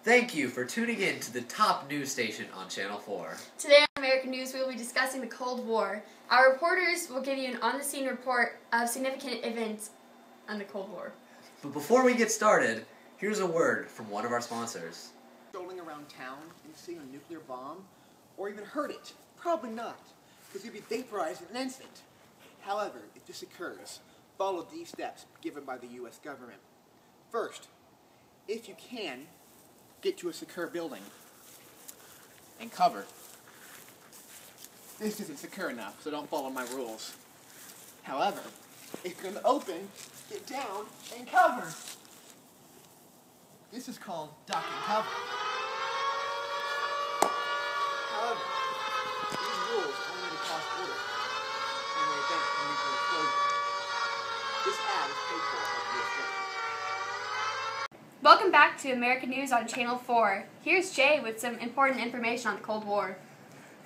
Thank you for tuning in to the top news station on Channel 4. Today on American News, we will be discussing the Cold War. Our reporters will give you an on-the-scene report of significant events on the Cold War. But before we get started, here's a word from one of our sponsors. Strolling around town and seeing a nuclear bomb, or even heard it? Probably not, because you'd be vaporized in an instant. However, if this occurs, follow these steps given by the U.S. government. First, if you can, get to a secure building and cover. This isn't secure enough, so don't follow my rules. However, if you're in the open, get down and cover. This is called duck and cover. However, these rules only need to cross borders in the event of nuclear explosion. This ad is paid for by the U.S. government. Welcome back to American News on Channel 4. Here's Jay with some important information on the Cold War.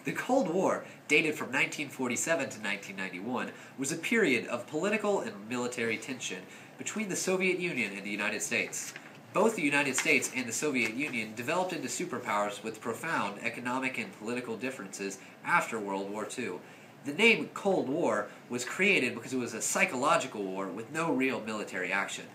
The Cold War, dated from 1947 to 1991, was a period of political and military tension between the Soviet Union and the United States. Both the United States and the Soviet Union developed into superpowers with profound economic and political differences after World War II. The name Cold War was created because it was a psychological war with no real military action.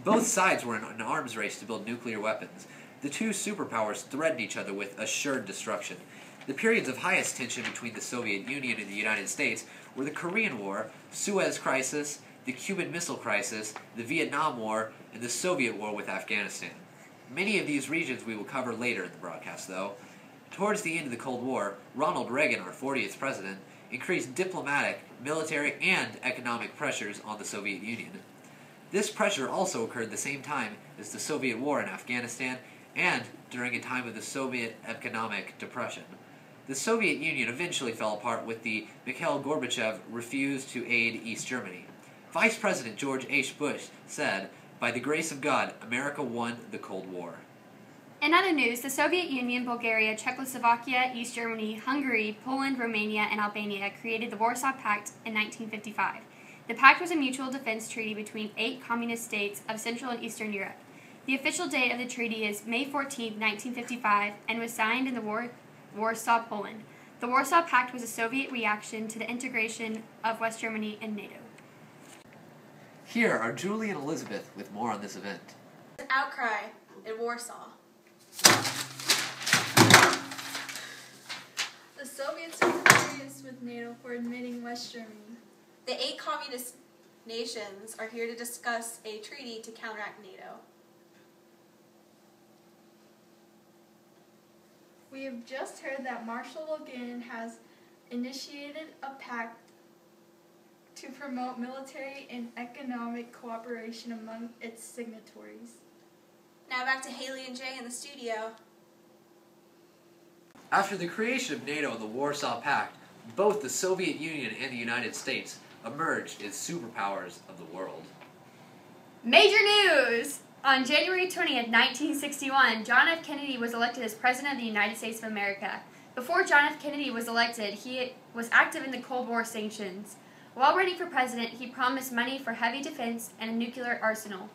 Both sides were in an arms race to build nuclear weapons. The two superpowers threatened each other with assured destruction. The periods of highest tension between the Soviet Union and the United States were the Korean War, Suez Crisis, the Cuban Missile Crisis, the Vietnam War, and the Soviet War with Afghanistan. Many of these regions we will cover later in the broadcast, though. Towards the end of the Cold War, Ronald Reagan, our 40th president, increased diplomatic, military, and economic pressures on the Soviet Union. This pressure also occurred at the same time as the Soviet War in Afghanistan and during a time of the Soviet economic depression. The Soviet Union eventually fell apart with the Mikhail Gorbachev refused to aid East Germany. Vice President George H. Bush said, "By the grace of God, America won the Cold War." In other news, the Soviet Union, Bulgaria, Czechoslovakia, East Germany, Hungary, Poland, Romania, and Albania created the Warsaw Pact in 1955. The pact was a mutual defense treaty between 8 communist states of Central and Eastern Europe. The official date of the treaty is May 14, 1955, and was signed in the Warsaw, Poland. The Warsaw Pact was a Soviet reaction to the integration of West Germany in NATO. Here are Julie and Elizabeth with more on this event. An outcry in Warsaw. The Soviets are furious with NATO for admitting West Germany. The 8 communist nations are here to discuss a treaty to counteract NATO. We have just heard that Marshal Logan has initiated a pact to promote military and economic cooperation among its signatories. Now back to Haley and Jay in the studio. After the creation of NATO and the Warsaw Pact, both the Soviet Union and the United States emerged as superpowers of the world. Major news! On January 20th, 1961, John F. Kennedy was elected as President of the United States of America. Before John F. Kennedy was elected, he was active in the Cold War sanctions. While running for president, he promised money for heavy defense and a nuclear arsenal.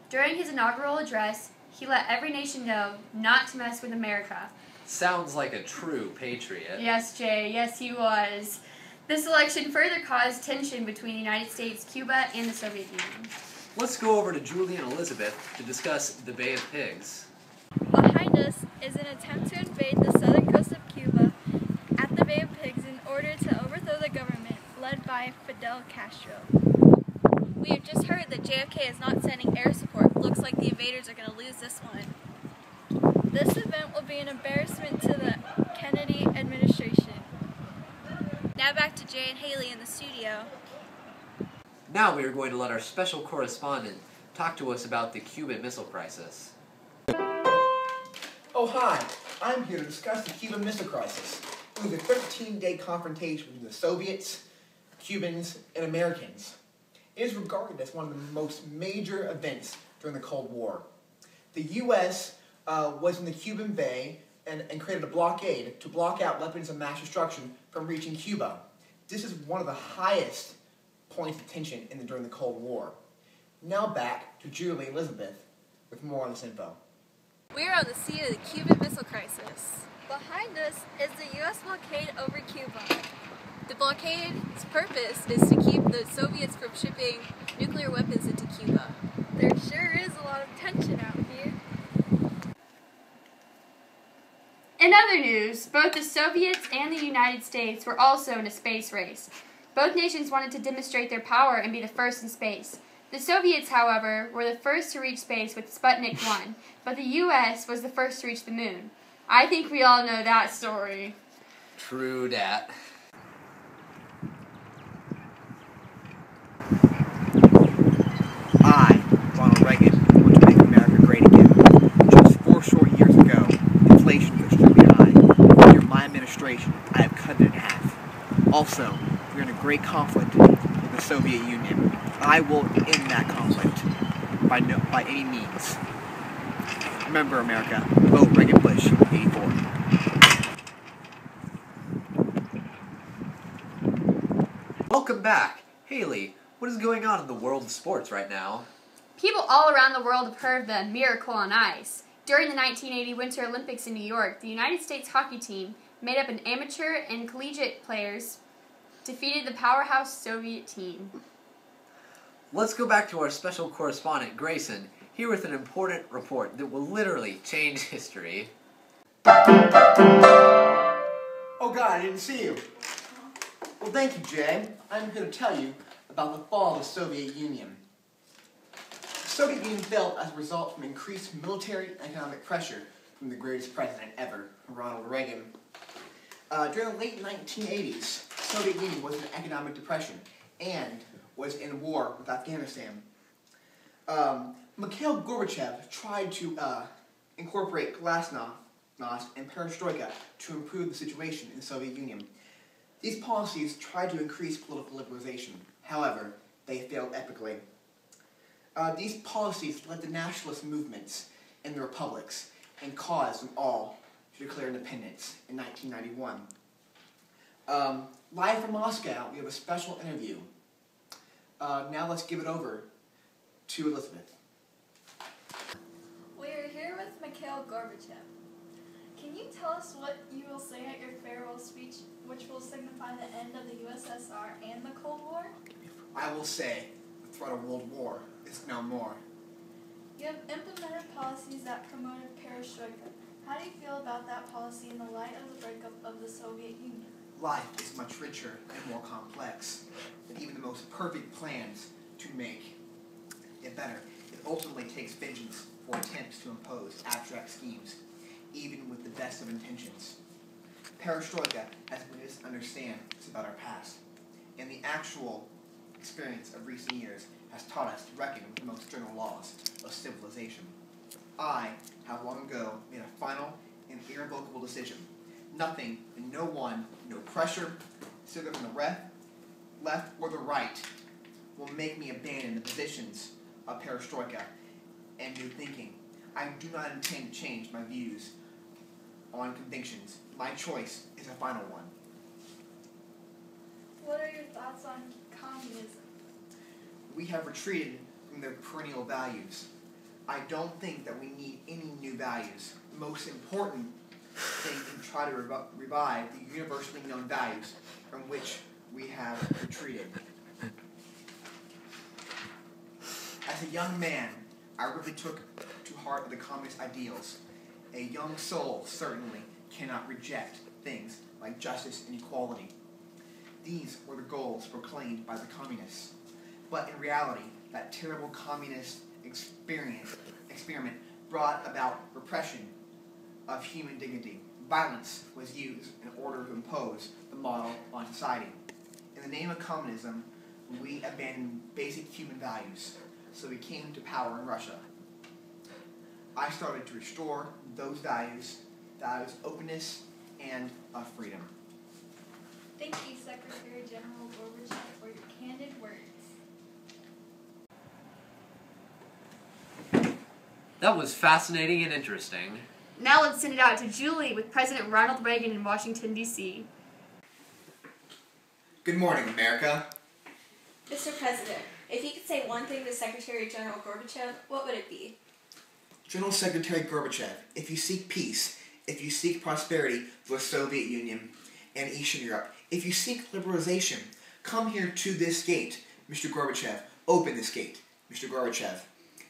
During his inaugural address, he let every nation know not to mess with America. Sounds like a true patriot. Yes, Jay, yes he was. This election further caused tension between the United States, Cuba, and the Soviet Union. Let's go over to Julie and Elizabeth to discuss the Bay of Pigs. Behind us is an attempt to invade the southern coast of Cuba at the Bay of Pigs in order to overthrow the government led by Fidel Castro. We have just heard that JFK is not sending air support. Looks like the invaders are going to lose this one. This event will be an embarrassment to the Kennedy administration. Now back to Jay and Haley in the studio. Now we are going to let our special correspondent talk to us about the Cuban Missile Crisis. Oh, hi. I'm here to discuss the Cuban Missile Crisis. It was a 13-day confrontation between the Soviets, Cubans, and Americans. It is regarded as one of the most major events during the Cold War. The U.S. Was in the Cuban Bay and created a blockade to block out weapons of mass destruction from reaching Cuba. This is one of the highest points of tension during the Cold War. Now back to Julie Elizabeth with more on this info. We are on the scene of the Cuban Missile Crisis. Behind us is the U.S. blockade over Cuba. The blockade's purpose is to keep the Soviets from shipping nuclear weapons into Cuba. There sure is a lot of tension out here. In other news, both the Soviets and the United States were also in a space race. Both nations wanted to demonstrate their power and be the first in space. The Soviets, however, were the first to reach space with Sputnik 1, but the U.S. was the first to reach the moon. I think we all know that story. True dat. I, Ronald Reagan, want to make America great again. Just 4 short years ago, inflation was extremely high. Under my administration, I have cut it in half. Also, we're in a great conflict with the Soviet Union. I will end that conflict by any means. Remember, America, vote Reagan Bush 84. Welcome back. Haley, what is going on in the world of sports right now? People all around the world have heard of the Miracle on Ice. During the 1980 Winter Olympics in New York, the United States hockey team, made up of amateur and collegiate players, defeated the powerhouse Soviet team. Let's go back to our special correspondent, Grayson, here with an important report that will literally change history. Oh God, I didn't see you. Well, thank you, Jay. I'm here to tell you about the fall of the Soviet Union. The Soviet Union fell as a result from increased military and economic pressure from the greatest president ever, Ronald Reagan. During the late 1980s, the Soviet Union was in economic depression and was in war with Afghanistan. Mikhail Gorbachev tried to incorporate glasnost and perestroika to improve the situation in the Soviet Union. These policies tried to increase political liberalization. However, they failed epically. These policies led to nationalist movements in the republics and caused them all to declare independence in 1991. Live from Moscow, we have a special interview. Now let's give it over to Elizabeth. We are here with Mikhail Gorbachev. Can you tell us what you will say at your farewell speech, which will signify the end of the USSR and the Cold War? I will say, the threat of world war is no more. You have implemented policies that promoted perestroika. How do you feel about that policy in the light of the breakup of the Soviet Union? Life is much richer and more complex than even the most perfect plans to make it better. It ultimately takes vengeance for attempts to impose abstract schemes, even with the best of intentions. Perestroika has made us understand it's about our past, and the actual experience of recent years has taught us to reckon with the most general laws of civilization. I have long ago made a final and irrevocable decision. Nothing and no one, no pressure, either from the left or the right, will make me abandon the positions of perestroika and new thinking. I do not intend to change my views on convictions. My choice is a final one. What are your thoughts on communism? We have retreated from their perennial values. I don't think that we need any new values. The most important thing is to try to revive the universally known values from which we have retreated. As a young man, I really took to heart the communist ideals. A young soul certainly cannot reject things like justice and equality. These were the goals proclaimed by the communists. But in reality, that terrible communist experiment brought about repression of human dignity. Violence was used in order to impose the model on society. In the name of communism, we abandoned basic human values, so we came to power in Russia. I started to restore those values of openness and of freedom. Thank you, Secretary General Gorbachev, for your candid words. That was fascinating and interesting. Now let's send it out to Julie with President Ronald Reagan in Washington, D.C. Good morning, America. Mr. President, if you could say one thing to Secretary General Gorbachev, what would it be? General Secretary Gorbachev, if you seek peace, if you seek prosperity for the Soviet Union and Eastern Europe, if you seek liberalization, come here to this gate. Mr. Gorbachev, open this gate. Mr. Gorbachev,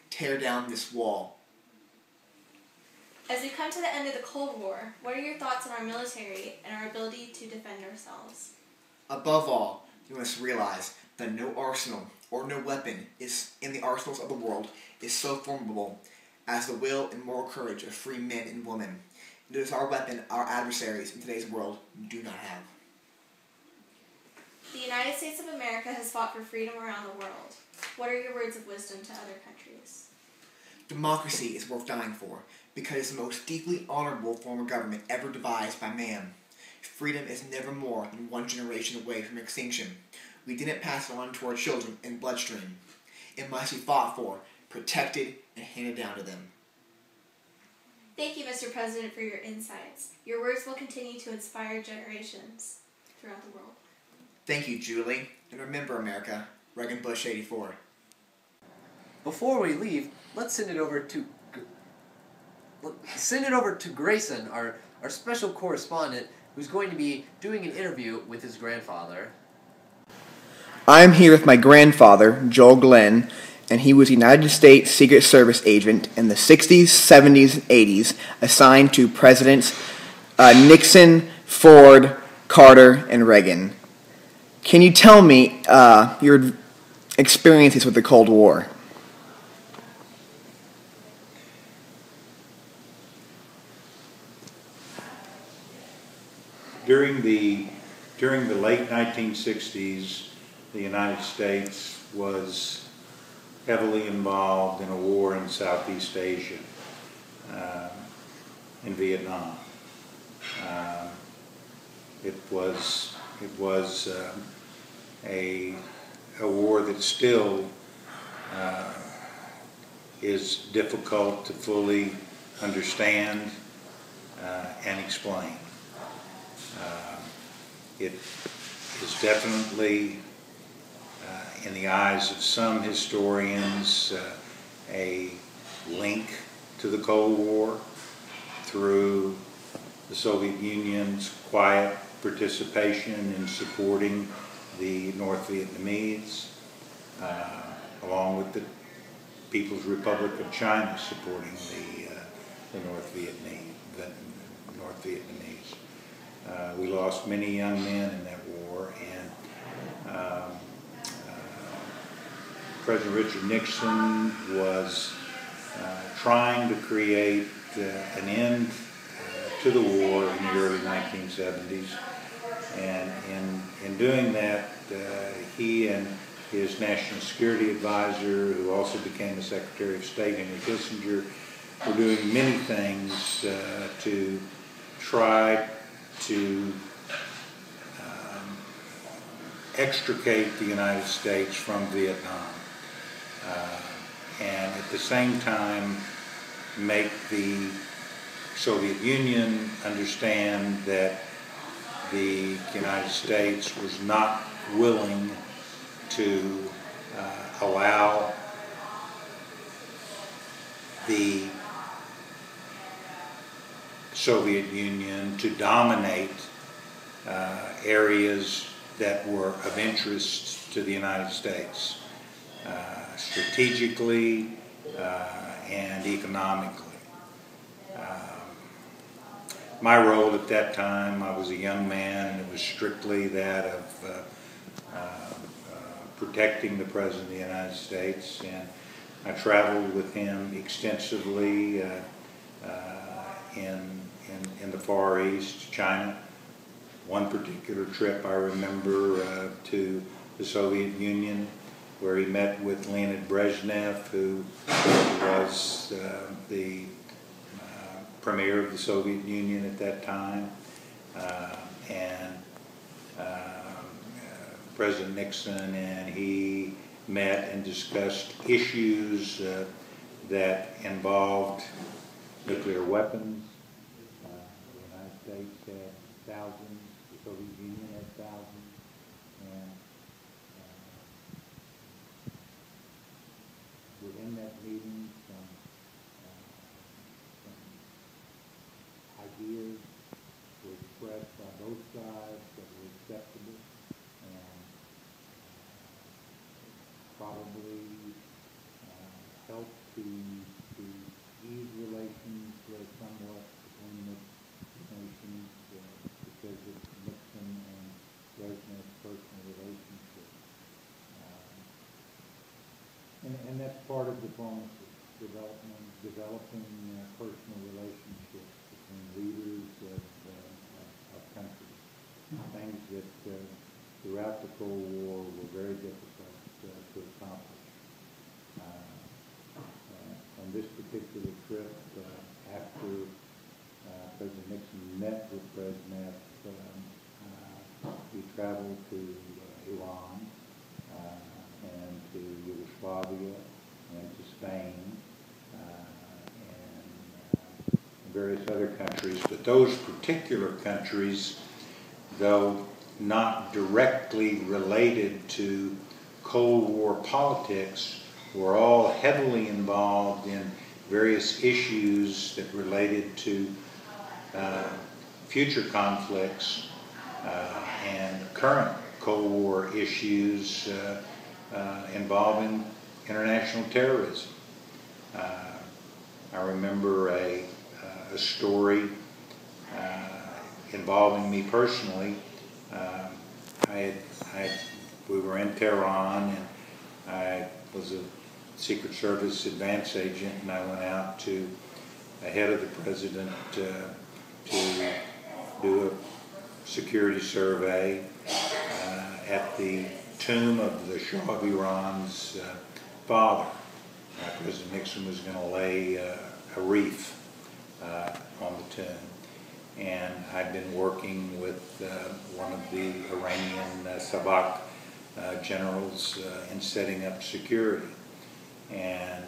tear down this wall. As we come to the end of the Cold War, what are your thoughts on our military and our ability to defend ourselves? Above all, you must realize that no arsenal or no weapon is in the arsenals of the world is so formidable as the will and moral courage of free men and women. It is our weapon our adversaries in today's world do not have. The United States of America has fought for freedom around the world. What are your words of wisdom to other countries? Democracy is worth dying for because it's the most deeply honorable form of government ever devised by man. Freedom is never more than one generation away from extinction. We didn't pass it on to our children in bloodstream. It must be fought for, protected, and handed down to them. Thank you, Mr. President, for your insights. Your words will continue to inspire generations throughout the world. Thank you, Julie. And remember, America, Reagan Bush 84. Before we leave, let's send it over to Grayson, our special correspondent, who's going to be doing an interview with his grandfather. I'm here with my grandfather, Joel Glenn, and he was a United States Secret Service agent in the 60s, 70s, and 80s, assigned to Presidents Nixon, Ford, Carter, and Reagan. Can you tell me your experiences with the Cold War? During the late 1960s, the United States was heavily involved in a war in Southeast Asia, in Vietnam. It was a war that still is difficult to fully understand and explain. It is definitely, in the eyes of some historians, a link to the Cold War through the Soviet Union's quiet participation in supporting the North Vietnamese, along with the People's Republic of China supporting the North Vietnamese. We lost many young men in that war, and President Richard Nixon was trying to create an end to the war in the early 1970s, and in doing that, he and his National Security Advisor, who also became the Secretary of State, Henry Kissinger, were doing many things to try to extricate the United States from Vietnam, and at the same time make the Soviet Union understand that the United States was not willing to allow the Soviet Union to dominate areas that were of interest to the United States, strategically and economically. My role at that time, I was a young man, and it was strictly that of protecting the President of the United States, and I traveled with him extensively in the Far East, China. One particular trip I remember to the Soviet Union, where he met with Leonid Brezhnev, who was the premier of the Soviet Union at that time, and President Nixon and he met and discussed issues that involved nuclear weapons. The United States had thousands, the Soviet Union had thousands, and within that meeting, some probably helped to ease relations somewhat between the nations because of Nixon and Brezhnev's personal relationship. And that's part of diplomacy, developing personal relationships between leaders of countries. Things that throughout the Cold War were very difficult to accomplish. On this particular trip, after President Nixon met with Brezhnev, we traveled to Iran and to Yugoslavia and to Spain and various other countries. But those particular countries, though not directly related to Cold War politics, were all heavily involved in various issues that related to future conflicts and current Cold War issues involving international terrorism. I remember a story involving me personally. We were in Tehran, and I was a Secret Service advance agent, and I went out to ahead of the president to do a security survey at the tomb of the Shah of Iran's father. President Nixon was going to lay a wreath on the tomb. And I'd been working with one of the Iranian Sabak generals in setting up security. And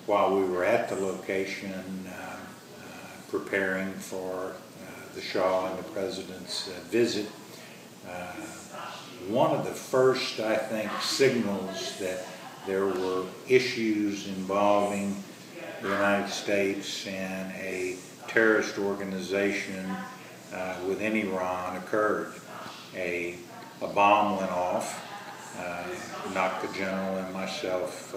while we were at the location preparing for the Shah and the president's visit, one of the first, I think, signals that there were issues involving the United States and a terrorist organization within Iran occurred. A bomb went off, knocked the general and myself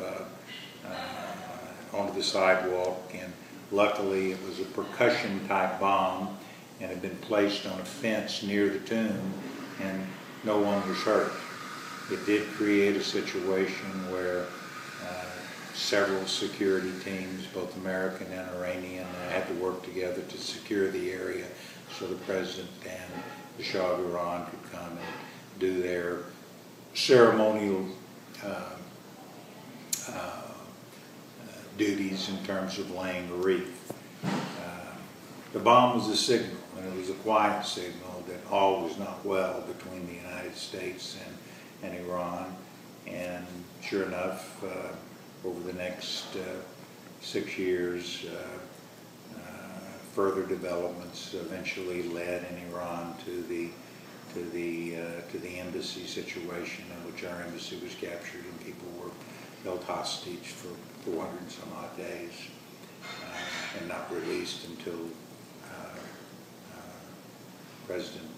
onto the sidewalk, and luckily it was a percussion type bomb and had been placed on a fence near the tomb, and no one was hurt. It did create a situation where several security teams, both American and Iranian, had to work together to secure the area so the president and the Shah of Iran could come and do their ceremonial duties in terms of laying a wreath. The bomb was a signal, and it was a quiet signal that all was not well between the United States and Iran. And sure enough, over the next 6 years, further developments eventually led in Iran to the embassy situation, in which our embassy was captured and people were held hostage for 400 and some odd days and not released until President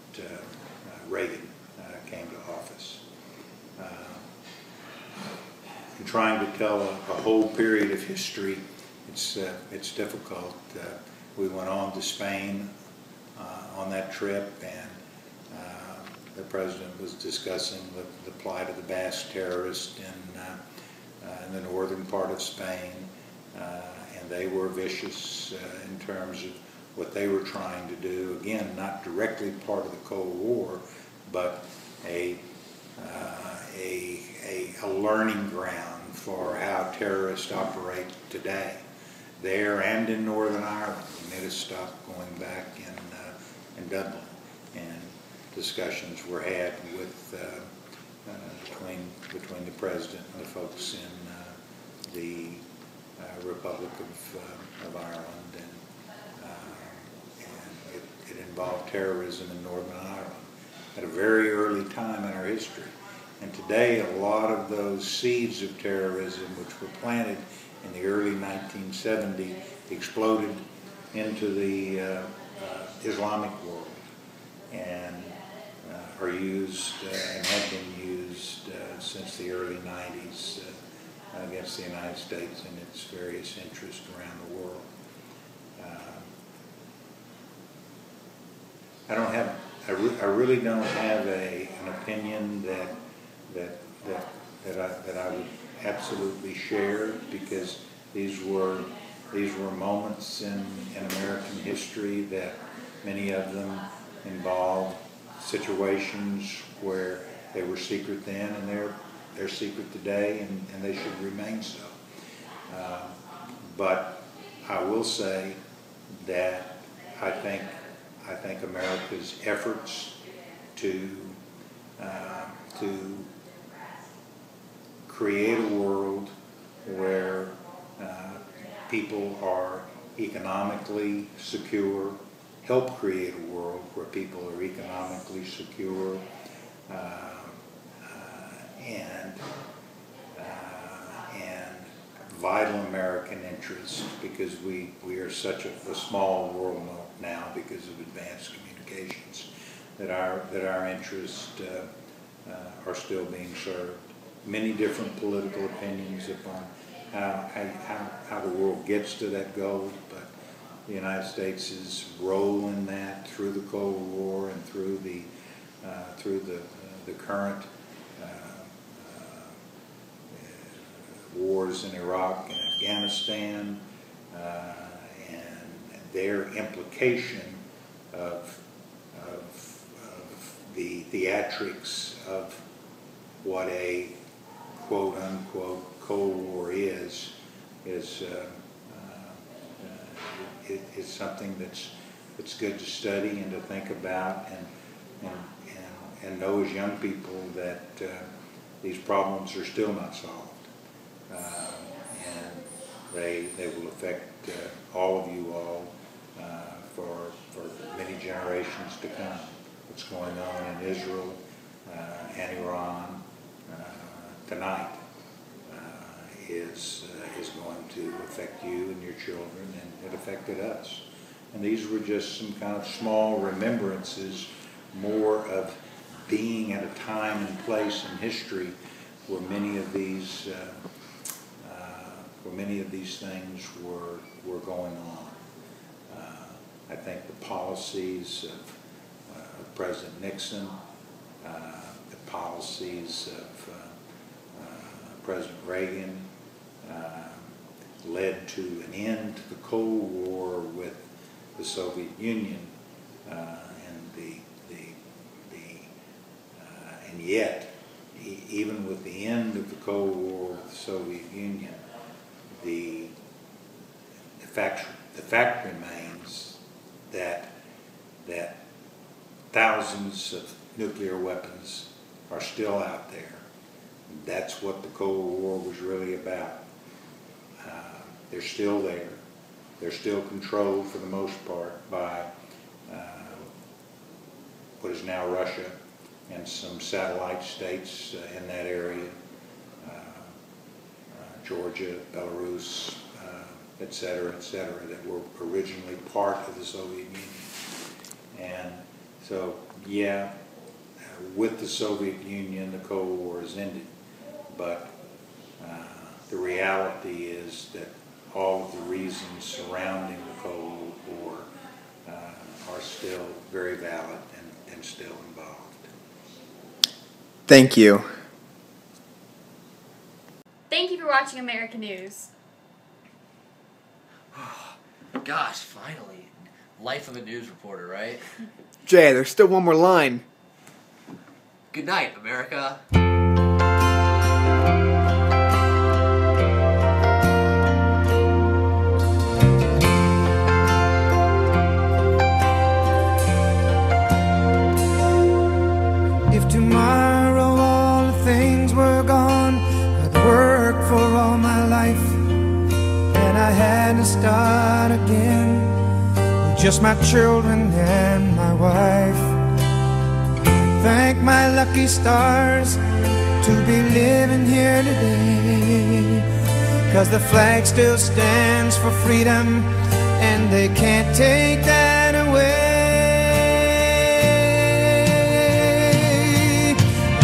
Reagan came to office. In trying to tell a whole period of history, it's difficult. We went on to Spain on that trip, and the president was discussing the plight of the Basque terrorists in the northern part of Spain, and they were vicious in terms of what they were trying to do. Again, not directly part of the Cold War, but a learning ground for how terrorists operate today, there and in Northern Ireland. We made a stop going back in Dublin, and discussions were had with between the president and the folks in the Republic of Ireland, and it involved terrorism in Northern Ireland at a very early time in our history. And today, a lot of those seeds of terrorism, which were planted in the early 1970s, exploded into the Islamic world and are used and have been used used since the early 90s against the United States and its various interests around the world. I really don't have an opinion that I would absolutely share, because these were moments in American history that many of them involved situations where they were secret then, and they're secret today, and they should remain so. But I will say that I think America's efforts to create a world where people are economically secure, help create a world where people are economically secure, and vital American interests, because we are such a small world now because of advanced communications, that our interests are still being served. Many different political opinions upon how the world gets to that goal, but the United States' role in that through the Cold War and through the current wars in Iraq and Afghanistan, and their implication of the theatrics of what a quote-unquote Cold War is something that's good to study and to think about, and know as young people that these problems are still not solved. And they will affect all of you all for many generations to come. What's going on in Israel and Iran tonight is going to affect you and your children, and it affected us. And these were just some kind of small remembrances, more of being at a time and place in history where many of these things were going on. I think the policies of President Nixon, the policies of President Reagan led to an end to the Cold War with the Soviet Union, and yet, even with the end of the Cold War with the Soviet Union, the fact remains that thousands of nuclear weapons are still out there. That's what the Cold War was really about. They're still there. They're still controlled for the most part by what is now Russia and some satellite states in that area, Georgia, Belarus, et cetera, that were originally part of the Soviet Union. And so, yeah, with the Soviet Union, the Cold War has ended. But the reality is that all of the reasons surrounding the Cold War are still very valid and still involved. Thank you. Thank you for watching American News. Gosh, finally. Life of a news reporter, right? Jay, there's still one more line. Good night, America. If tomorrow all the things were gone, I'd work for all my life, and I had to start again with just my children and my wife. Thank my lucky stars to be living here today, 'cause the flag still stands for freedom, and they can't take that away.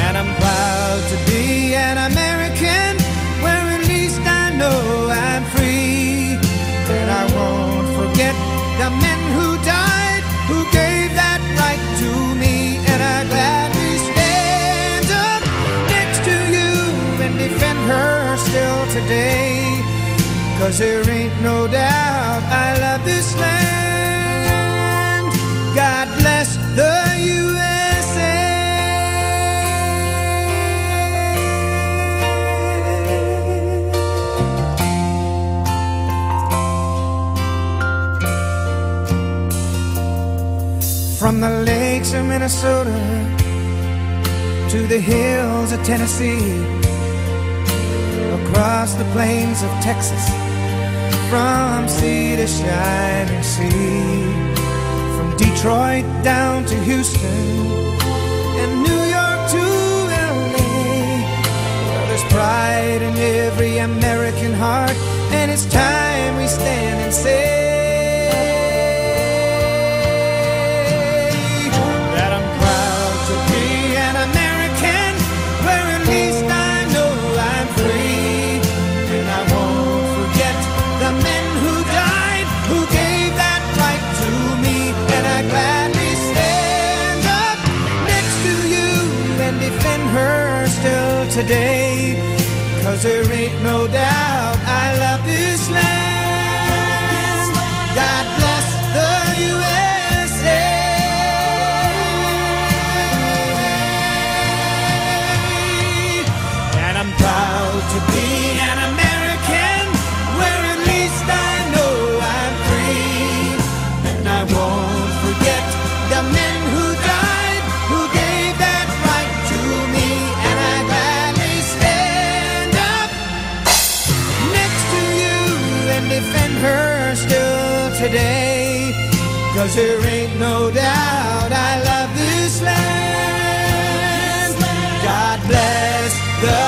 And I'm proud who died, who gave that right to me, and I gladly stand up next to you and defend her still today. 'Cause there ain't no doubt I love this land. God bless the USA. From the lakes of Minnesota to the hills of Tennessee, across the plains of Texas, from sea to shining sea, from Detroit down to Houston and New York to LA. Well, there's pride in every American heart, and it's time we stand and say that I'm proud to be an American, where at least I know I'm free. And I won't forget the men who died, who gave that right to me, and I gladly stand up next to you and defend her still today. 'Cause there ain't no doubt I love this land. God bless the USA. And I'm proud to be an American, where at least I know I'm free. And I won't forget the men who died, who gave that right to me, and I gladly stand up next to you and defend her still today. 'Cause there ain't no doubt I love this land. God bless the